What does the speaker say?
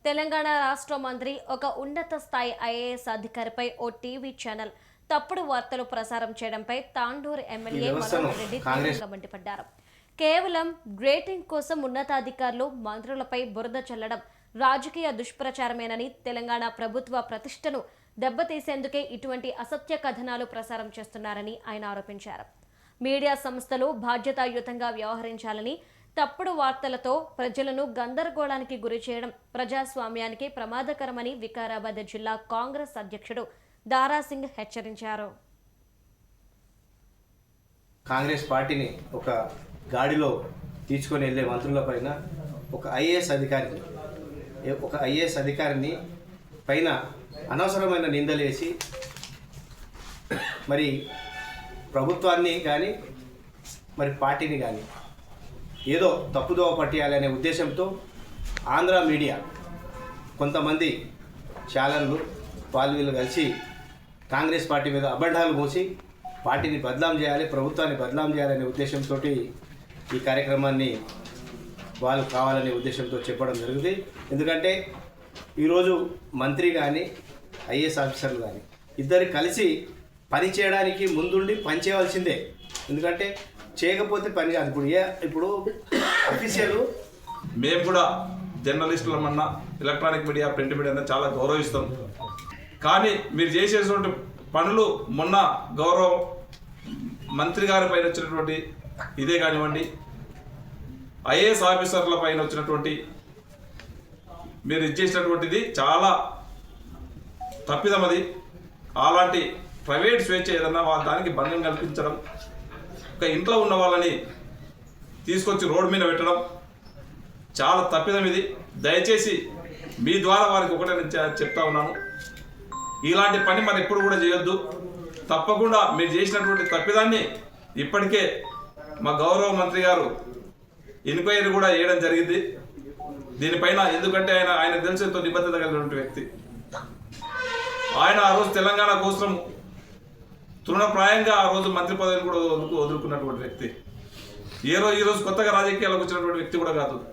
తెలంగాణ రాష్ట్ర మంత్రి ఒక ఉన్నత స్థాయి ఐఏఎస్ అధికారిపై ఓ టీవీ ఛానల్ తప్పుడు వార్తలు ప్రసారం చేయడంపై తాండూరు ఎమ్మెల్యే మనోహర్ రెడ్డి తీవ్రంగా మండిపడ్డారు. కేవలం గ్రేటింగ్ కోసం ఉన్నతాధికారులు మంత్రులపై బురద చల్లడం రాజకీయ దుష్ప్రచారమేనని, తెలంగాణ ప్రభుత్వ ప్రతిష్టను దెబ్బతీసేందుకే ఇటువంటి అసత్య కథనాలు ప్రసారం చేస్తున్నారని ఆయన ఆరోపించారు. మీడియా సంస్థలు బాధ్యతాయుతంగా వ్యవహరించాలని, తప్పుడు వార్తలతో ప్రజలను గందరగోళానికి గురి చేయడం ప్రజాస్వామ్యానికి ప్రమాదకరమని వికారాబాద్ జిల్లా కాంగ్రెస్ అధ్యక్షుడు దారాసింగ్ హెచ్చరించారు. కాంగ్రెస్ పార్టీని ఒక గాడిలో తీసుకొని వెళ్లే మంత్రులపైన ఒక ఐఏఎస్ అధికారిని పైన అనవసరమైన నిందలేసి మరి ప్రభుత్వాన్ని కానీ మరి పార్టీని కానీ ఏదో తప్పుదోవ పట్టియాలనే ఉద్దేశంతో ఆంధ్ర మీడియా కొంతమంది ఛానళ్ళు వీళ్ళు కలిసి కాంగ్రెస్ పార్టీ మీద అబద్ధాలు మోసి పార్టీని బదనాం చేయాలి, ప్రభుత్వాన్ని బదనాం చేయాలనే ఉద్దేశంతో ఈ కార్యక్రమాన్ని వాళ్ళు కావాలనే ఉద్దేశంతో చెప్పడం జరుగుతుంది. ఎందుకంటే ఈరోజు మంత్రి కానీ ఐఏఎస్ ఆఫీసర్లు కానీ ఇద్దరు కలిసి పని చేయడానికి ముందుండి పని చేయవలసిందే. ఎందుకంటే చేయకపోతే పని కాదు. ఇప్పుడు అఫీషియల్ మేము కూడా జర్నలిస్టులమన్నా ఎలక్ట్రానిక్ మీడియా, ప్రింట్ మీడియా చాలా గౌరవిస్తాం. కానీ మీరు చేసేటువంటి పనులు మొన్న గౌరవ మంత్రి గారి పైన వచ్చినటువంటి ఇదే కానివ్వండి, ఐఏఎస్ ఆఫీసర్ల పైన వచ్చినటువంటి మీరు ఇచ్చేసినటువంటిది చాలా తప్పిదమది. అలాంటి ప్రైవేట్ స్వేచ్ఛ ఏదన్నా దానికి భంగం కల్పించడం, ఒక ఇంట్లో ఉన్న వాళ్ళని తీసుకొచ్చి రోడ్డు మీద పెట్టడం చాలా తప్పిదం ఇది. దయచేసి మీ ద్వారా వారికి ఒకటే నేను చెప్తా ఉన్నాను, ఇలాంటి పని మనం ఎప్పుడు కూడా చేయొద్దు. తప్పకుండా మీరు చేసినటువంటి తప్పిదాన్ని ఇప్పటికే మా గౌరవ మంత్రి గారు ఎంక్వైరీ కూడా చేయడం జరిగింది దీనిపైన. ఎందుకంటే ఆయన తెలిసేంతో నిబద్ధత కలిగినటువంటి వ్యక్తి. ఆయన ఆ రోజు తెలంగాణ కోసం తృణప్రాయంగా ఆ రోజు మంత్రి పదవిని కూడా వదులుకున్నటువంటి వ్యక్తి. ఈ రోజు కొత్తగా రాజకీయాలకు వచ్చినటువంటి వ్యక్తి కూడా కాదు.